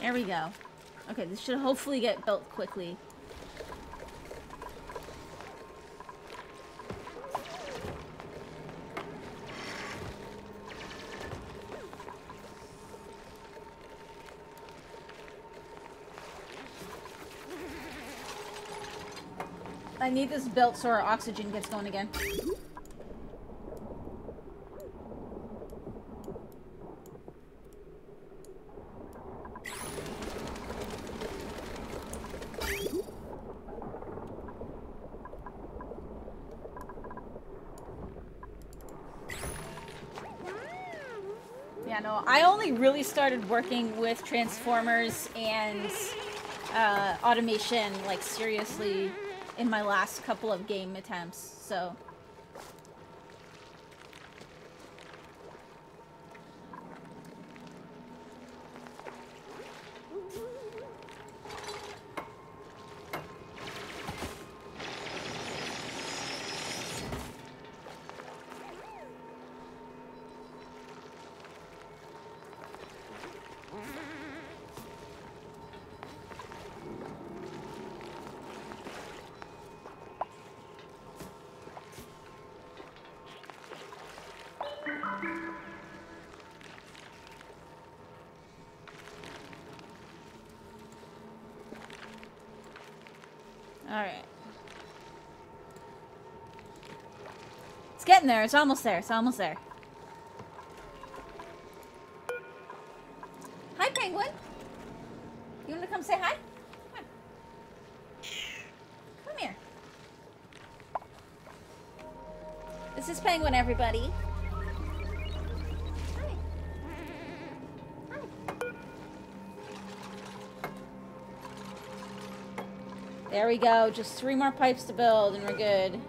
There we go. Okay, this should hopefully get built quickly. I need this built so our oxygen gets going again. Yeah, no, I only really started working with transformers and automation, like, seriously, in my last couple of game attempts, so... Alright. It's getting there. It's almost there. It's almost there. Hi, Penguin. You want to come say hi? Come on. Come here. This is Penguin, everybody. Hi. Hi. There we go. Just 3 more pipes to build and we're good.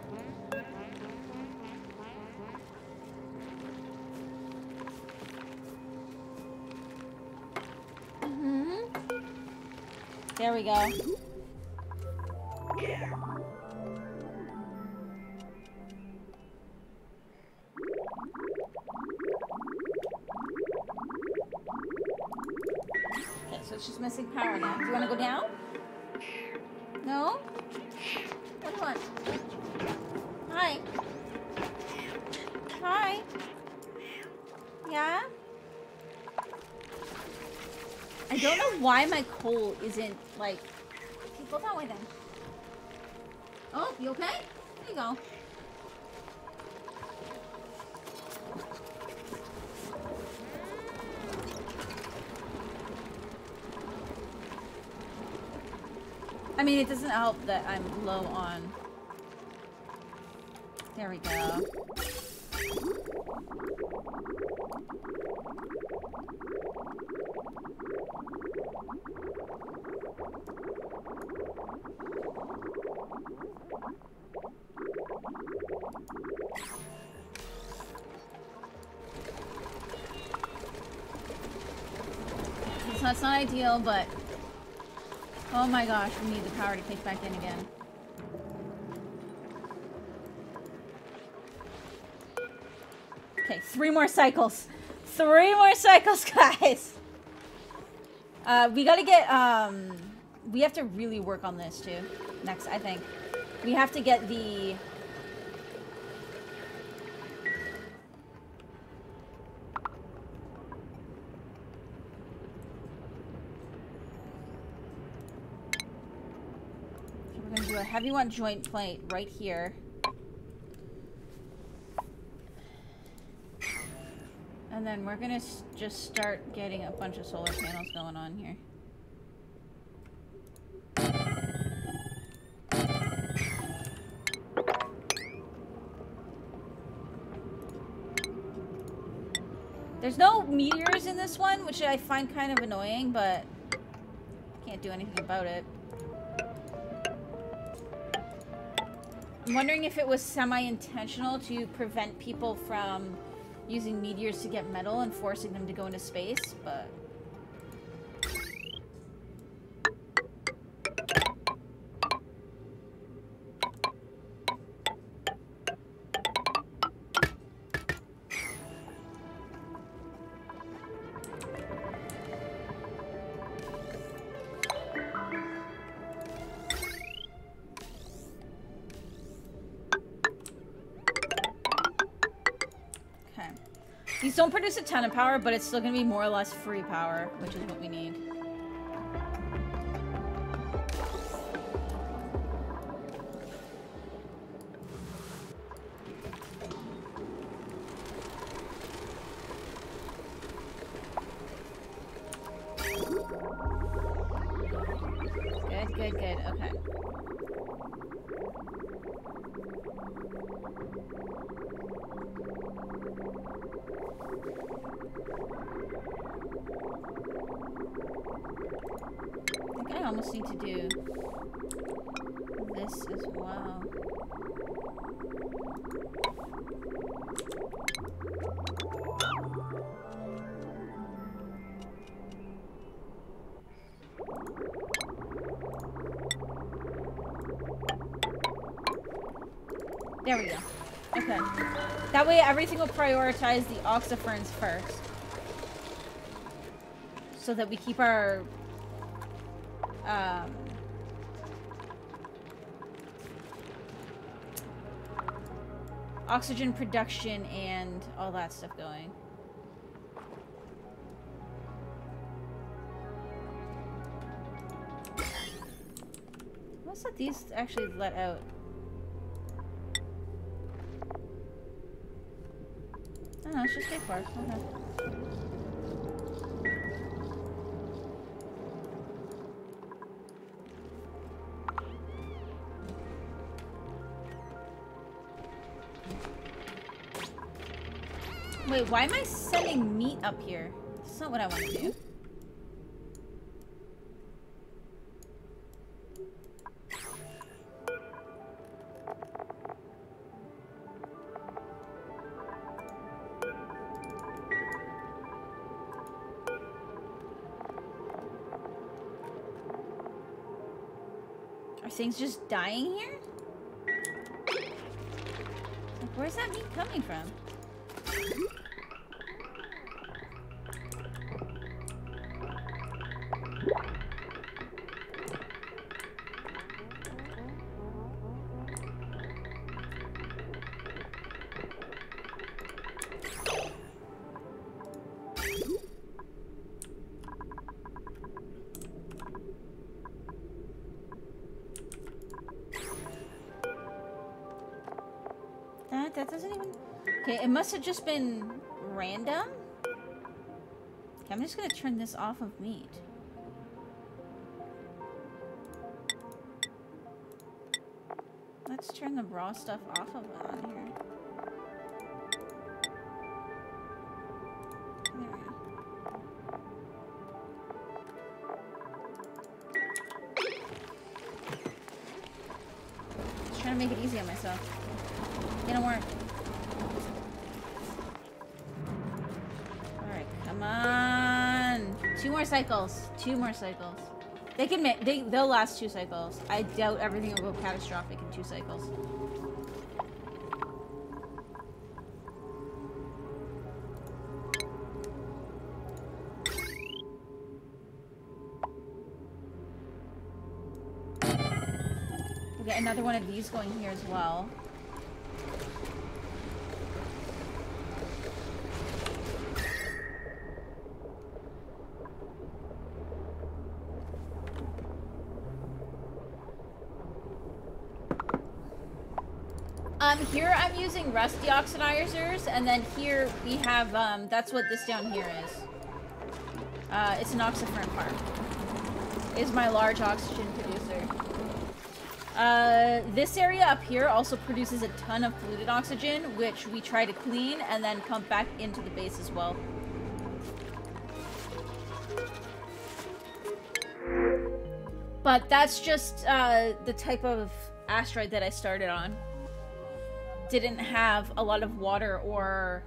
There we go. Okay, so it's just missing power now. Do you want to go down? No? What do you want? Hi. Hi. Yeah? I don't know why my coal isn't, like... Okay, go that way then. Oh, you okay? There you go. I mean, it doesn't help that I'm low on... There we go. So it's not ideal, but... Oh my gosh, we need the power to kick back in again. Okay, 3 more cycles. 3 more cycles, guys! We gotta get, we have to really work on this, too. Next, I think. We have to get the... We're gonna do a heavy one joint plate right here. And then we're gonna just start getting a bunch of solar panels going on here. There's no meteors in this one, which I find kind of annoying, but can't do anything about it. I'm wondering if it was semi-intentional to prevent people from using meteors to get metal and forcing them to go into space, but... don't produce a ton of power, but it's still gonna be more or less free power, which is what we need. Good, good, okay. I think I almost need to do this as well. There we go. Okay. That way everything will prioritize the oxiferns first. So that we keep our... oxygen production and all that stuff going. What's that these actually let out? Oh, no, it's just big parts. Okay. Wait, why am I sending meat up here? That's not what I want to do. Are things just dying here? Like, where's that meat coming from? That doesn't even... Okay, it must have just been random. Okay, I'm just gonna turn this off of meat. Let's turn the raw stuff off of it on here. There we go. Just trying to make it easy on myself. It didn't work. Alright, come on. 2 more cycles. 2 more cycles. They can make, they'll last 2 cycles. I doubt everything will go catastrophic in 2 cycles. We'll get another one of these going here as well. Here I'm using rusty oxidizers, and then here we have, that's what this down here is. It's an oxifern farm. Is my large oxygen producer. This area up here also produces a ton of polluted oxygen, which we try to clean and then pump back into the base as well. But that's just, the type of asteroid that I started on. Didn't have a lot of water or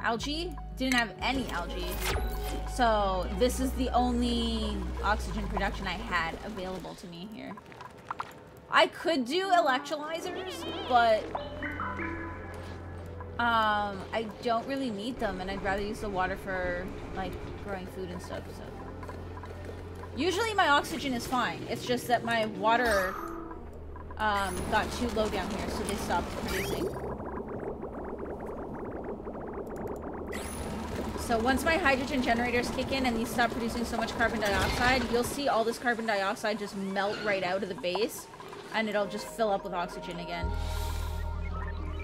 algae. Didn't have any algae. So this is the only oxygen production I had available to me here. I could do electrolyzers, but I don't really need them, and I'd rather use the water for like growing food and stuff. So usually my oxygen is fine. It's just that my water got too low down here, so they stopped producing. So once my hydrogen generators kick in and these stop producing so much carbon dioxide, you'll see all this carbon dioxide just melt right out of the base, and it'll just fill up with oxygen again.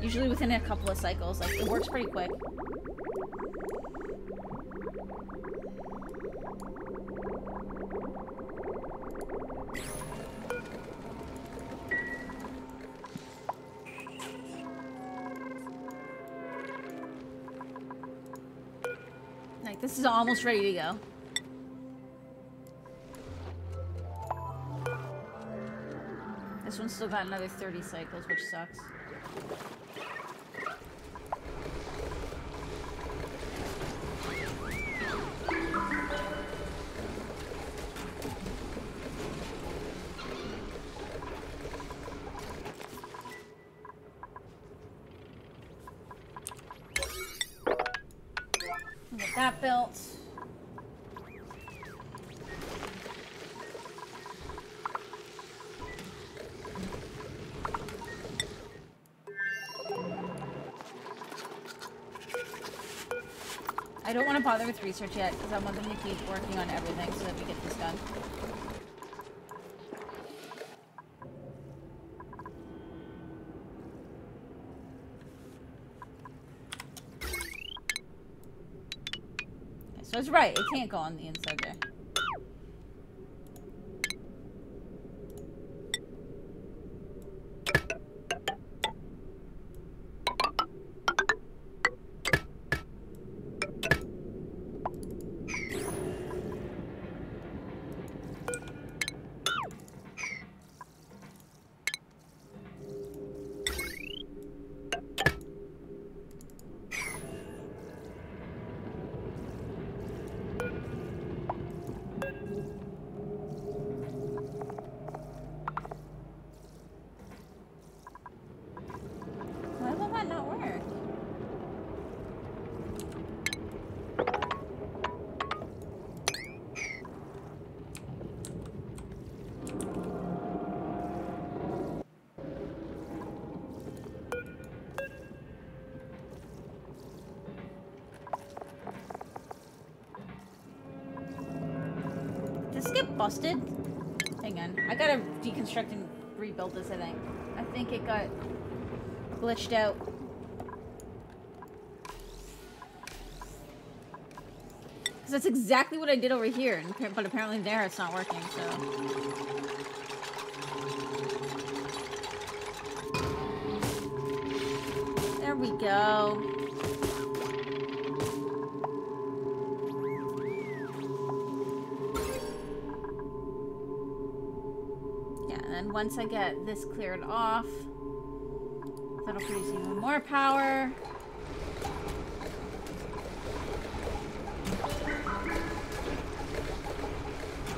Usually within a couple of cycles. Like, it works pretty quick. Like, this is almost ready to go. This one's still got another 30 cycles, which sucks. Get that built. I don't want to bother with research yet because I want them to keep working on everything so that we get this done. Okay, so I was right. It can't go on the inside there. Why will that not work? Did this get busted? Hang on. I gotta deconstruct and rebuild this, I think. I think it got glitched out. Because that's exactly what I did over here, but apparently there it's not working, so... There we go. Yeah, and then once I get this cleared off, that'll produce even more power.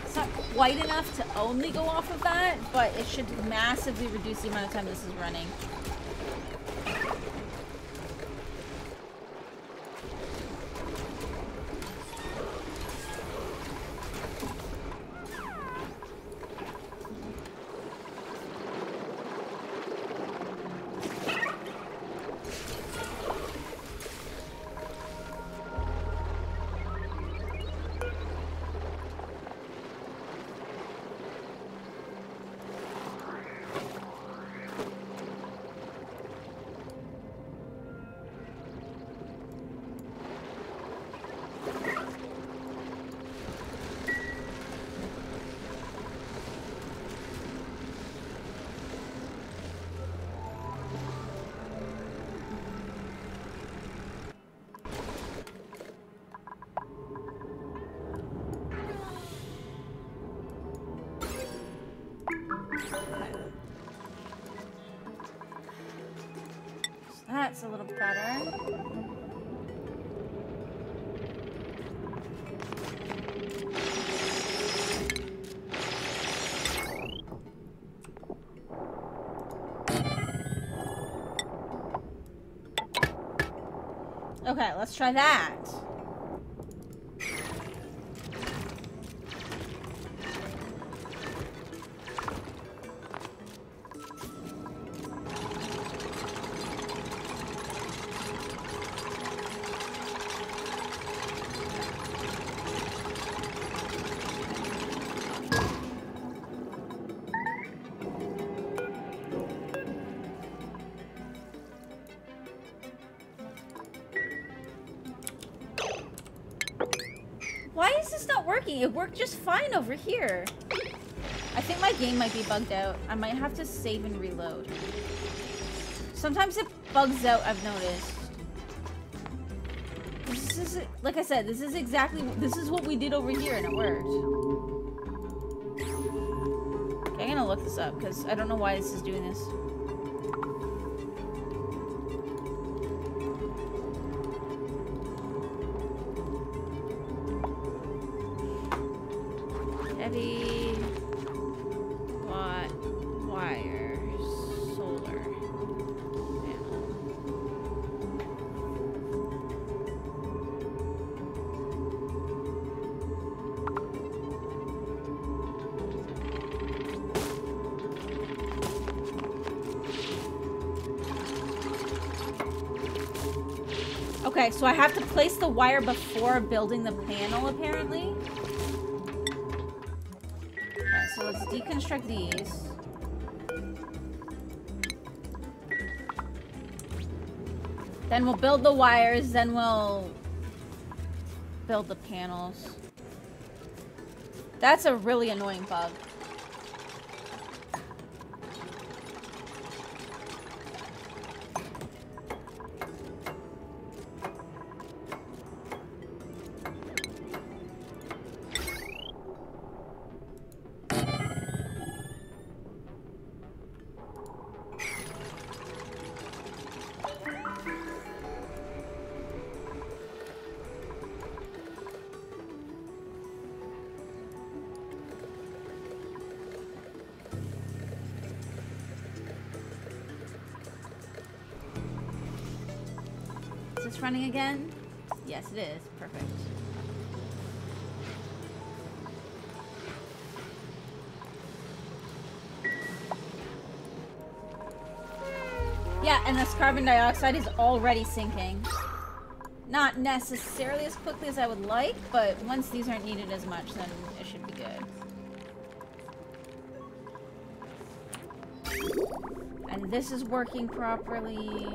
It's not quite enough to only go off of that, but it should massively reduce the amount of time this is running. That's a little better. Okay, let's try that. Why is this not working? It worked just fine over here. I think my game might be bugged out. I might have to save and reload. Sometimes it bugs out, I've noticed. This is, like I said, this is what we did over here and it worked. Okay, I'm gonna look this up because I don't know why this is doing this. Heavy watt wire solar panel. Okay, so I have to place the wire before building the panel, apparently. Okay, so let's deconstruct these. Then we'll build the wires, then we'll build the panels. That's a really annoying bug. Running again? Yes, it is. Perfect. Yeah, and this carbon dioxide is already sinking. Not necessarily as quickly as I would like, but once these aren't needed as much, then it should be good. And this is working properly.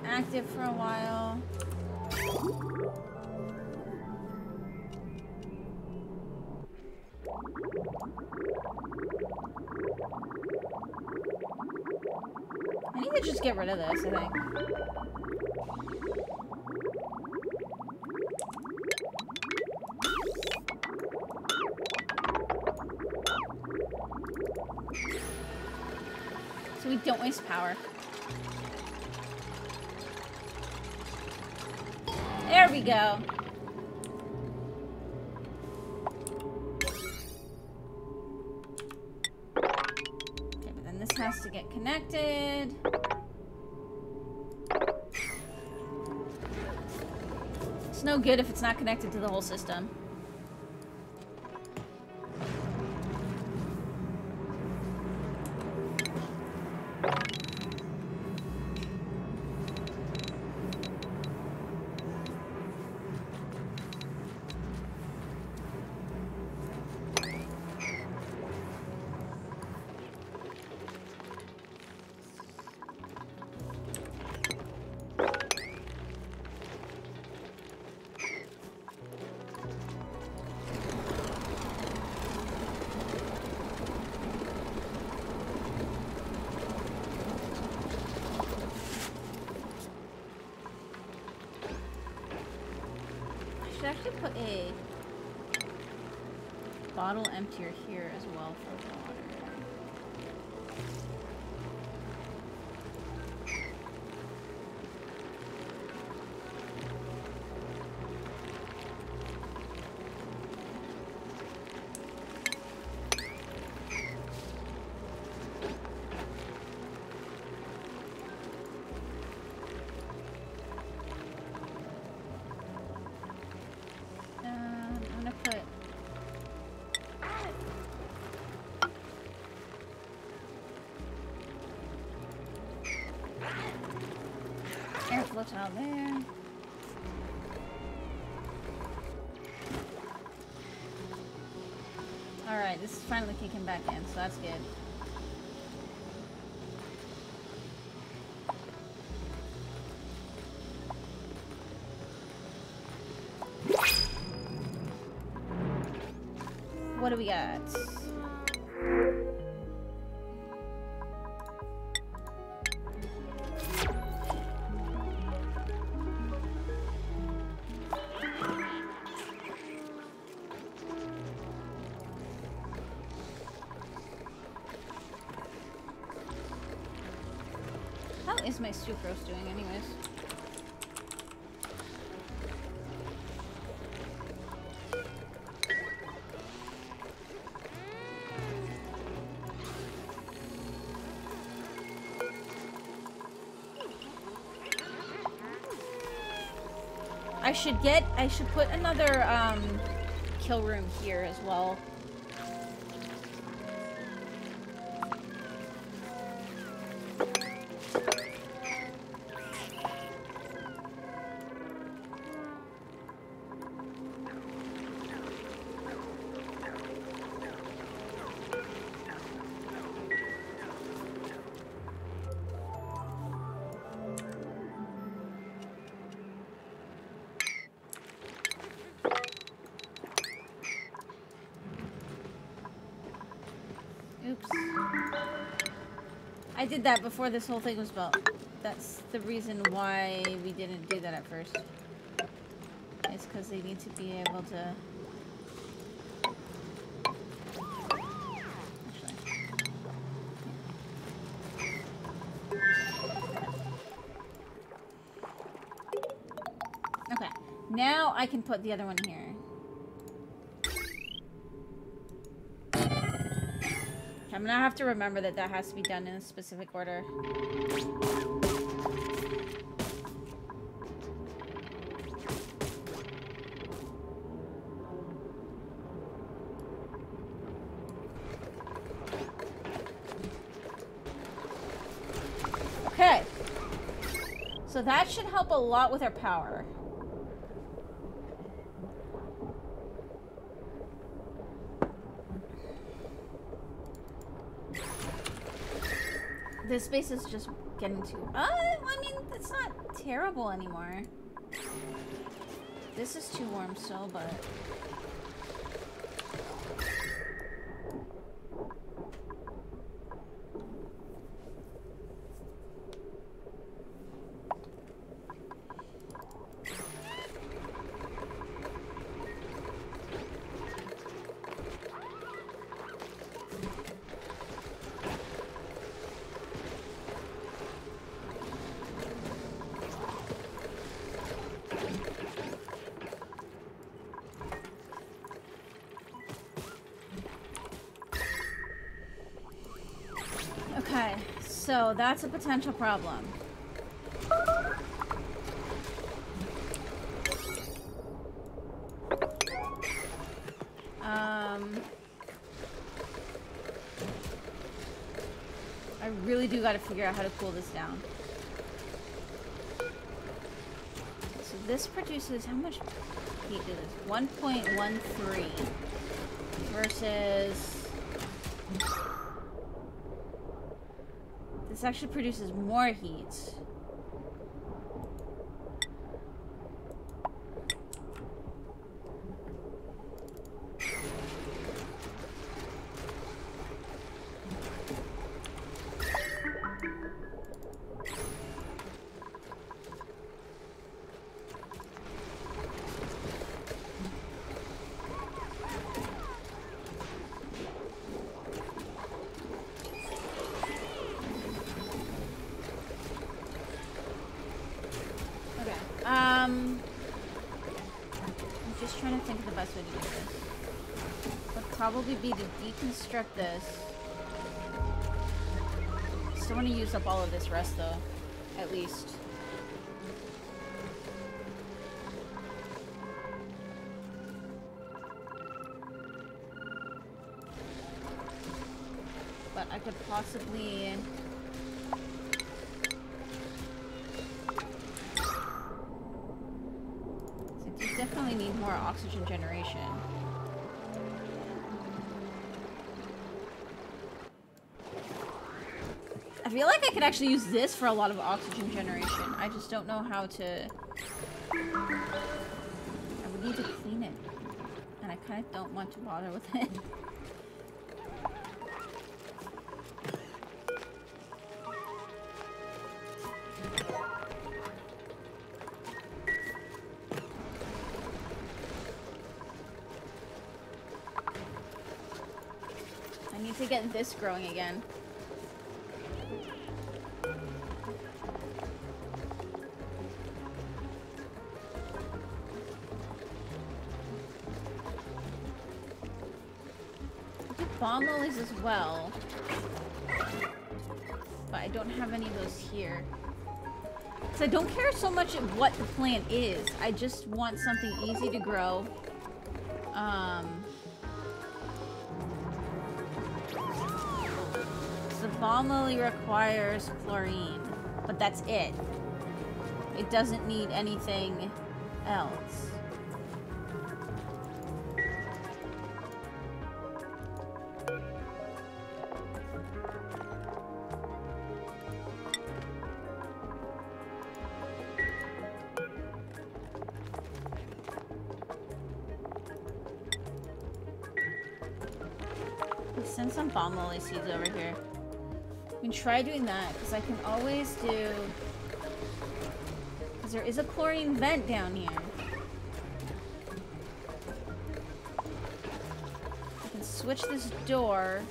Active for a while. I need to just get rid of this, I think. So we don't waste power. There we go. Okay, but then this has to get connected. It's no good if it's not connected to the whole system. Actually put a bottle emptier here as well for water. Airflow out there. Alright, this is finally kicking back in, so that's good. do we got? How is my sucrose doing anyways? I should put another kill room here as well. I did that before this whole thing was built. That's the reason why we didn't do that at first. It's because they need to be able to... Okay, now I can put the other one here. I'm gonna have to remember that that has to be done in a specific order. Okay. So that should help a lot with our power. This space is just getting too... I mean, it's not terrible anymore. This is too warm still, but... Okay, so that's a potential problem. I really do gotta figure out how to cool this down. So this produces, how much heat is this? 1.13 versus... This actually produces more heat. I'm just trying to think of the best way to do this. Would probably be to deconstruct this. Still want to use up all of this rest though, at least. But I could possibly... Definitely need more oxygen generation. I feel like I could actually use this for a lot of oxygen generation. I just don't know how to... I would need to clean it. And I kind of don't want to bother with it. I need to get this growing again. Bomb lilies as well, but I don't have any of those here. So I don't care so much what the plant is. I just want something easy to grow. So the bomb lily requires chlorine, but that's it. It doesn't need anything else. Send some bomb lily seeds over here. I can try doing that, because I can always do... Because there is a chlorine vent down here. I can switch this door.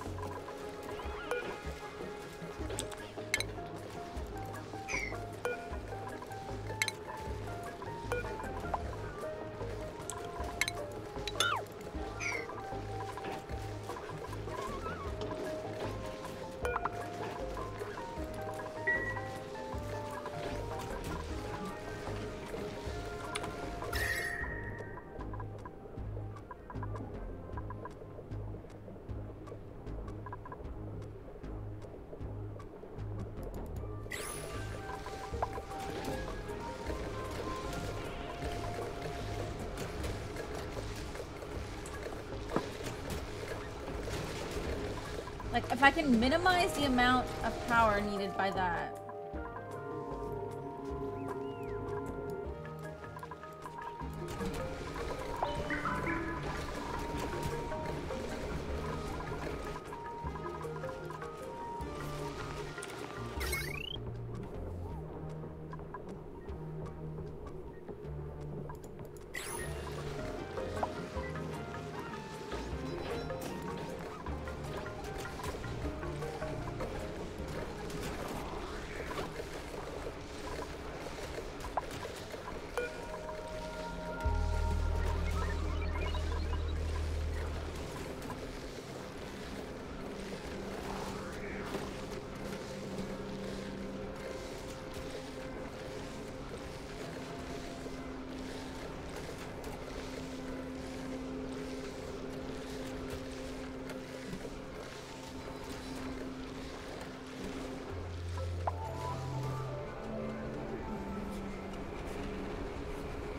Like, if I can minimize the amount of power needed by that.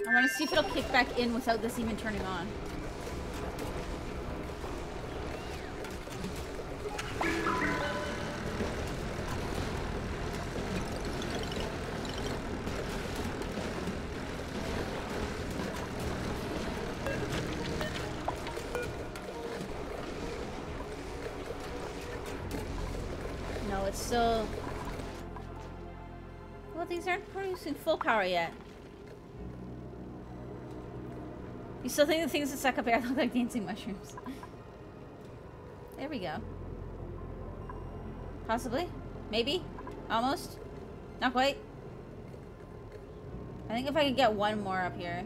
I want to see if it'll kick back in without this even turning on. No, it's still... Well, these aren't producing full power yet. You still think the things that suck up air look like dancing mushrooms? There we go. Possibly. Maybe. Almost. Not quite. I think if I could get one more up here.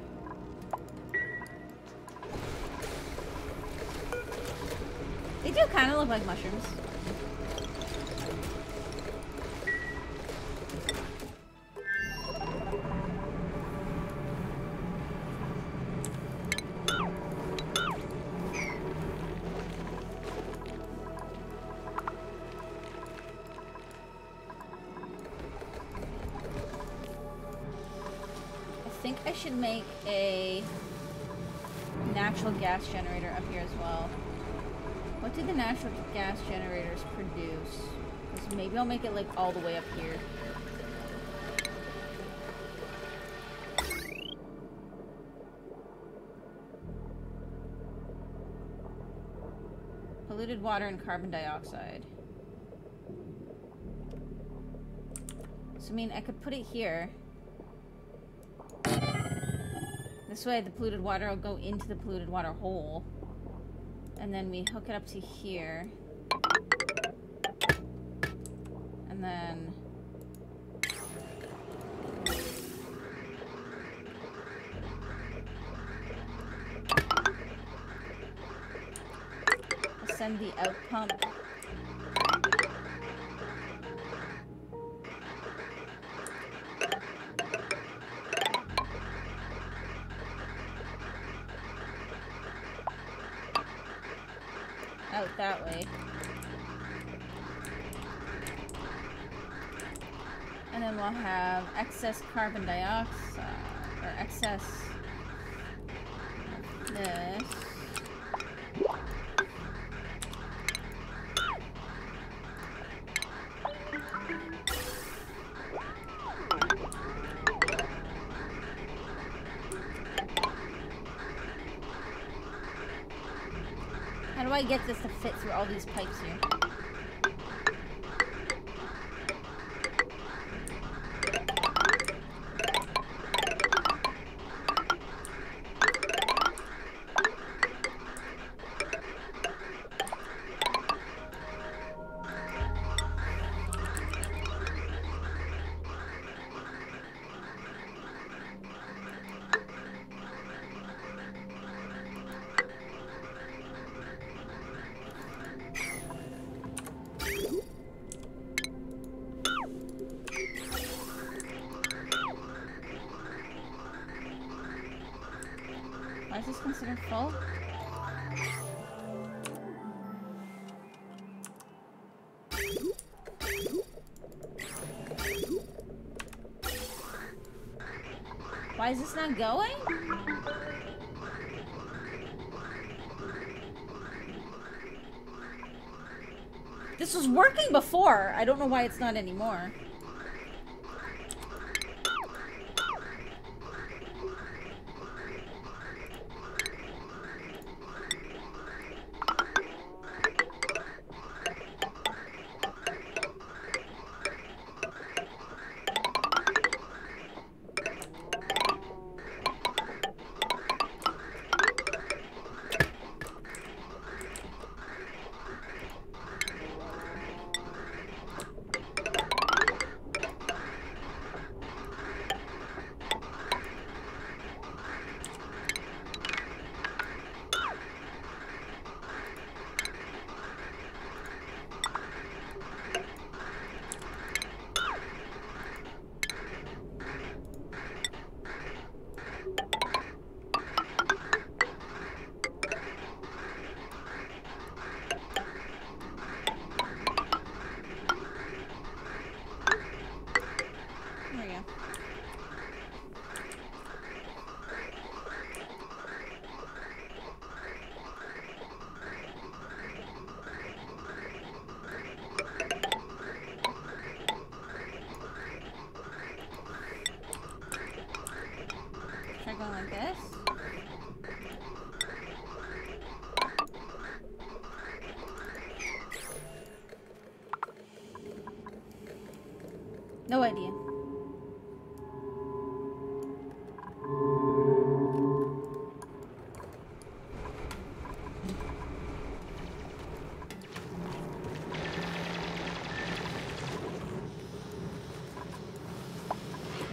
They do kind of look like mushrooms. Should make a natural gas generator up here as well. What do the natural gas generators produce? Because maybe I'll make it like all the way up here. polluted water and carbon dioxide. So, I mean, I could put it here. This way the polluted water will go into the polluted water hole. And then we hook it up to here. And then... I'll send the out pump. Out that way. And then we'll have excess carbon dioxide, or excess of this. How do I get this to fit through all these pipes here? Why is this considered full? Why is this not going? This was working before. I don't know why it's not anymore. Like this. No idea.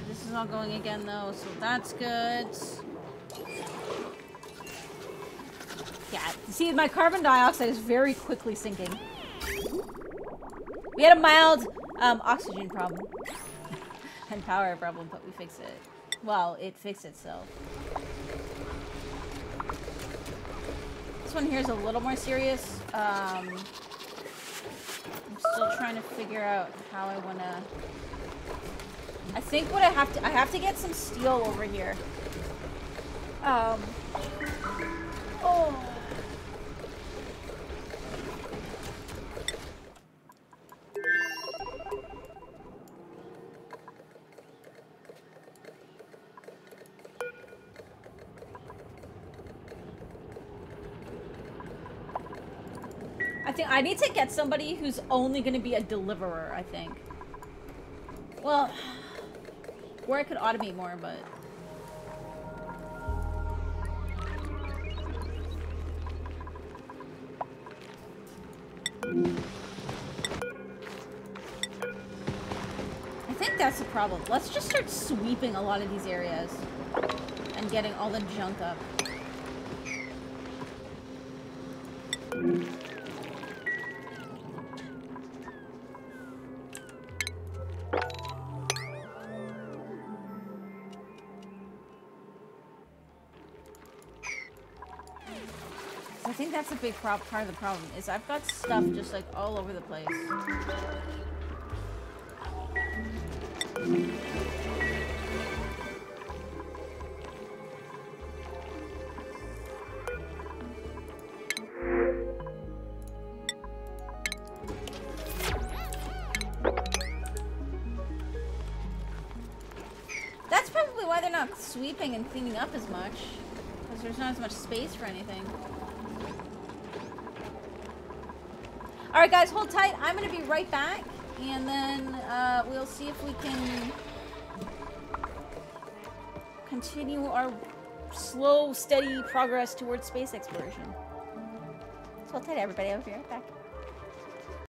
This is all going again though, so that's good. Yeah, see, my carbon dioxide is very quickly sinking. We had a mild oxygen problem and power problem, but we fixed it. Well, it fixed itself. This one here is a little more serious. I'm still trying to figure out how I want to... I think what I have to get some steel over here. Oh. I think I need to get somebody who's only going to be a deliverer, I think. Well, or I could automate more, but... I think that's the problem. Let's just start sweeping a lot of these areas and getting all the junk up. I think that's a big part of the problem, is I've got stuff just like all over the place. That's probably why they're not sweeping and cleaning up as much, because there's not as much space for anything. Alright guys, hold tight. I'm going to be right back, and then we'll see if we can continue our slow, steady progress towards space exploration. So hold tight everybody, I'll be right back.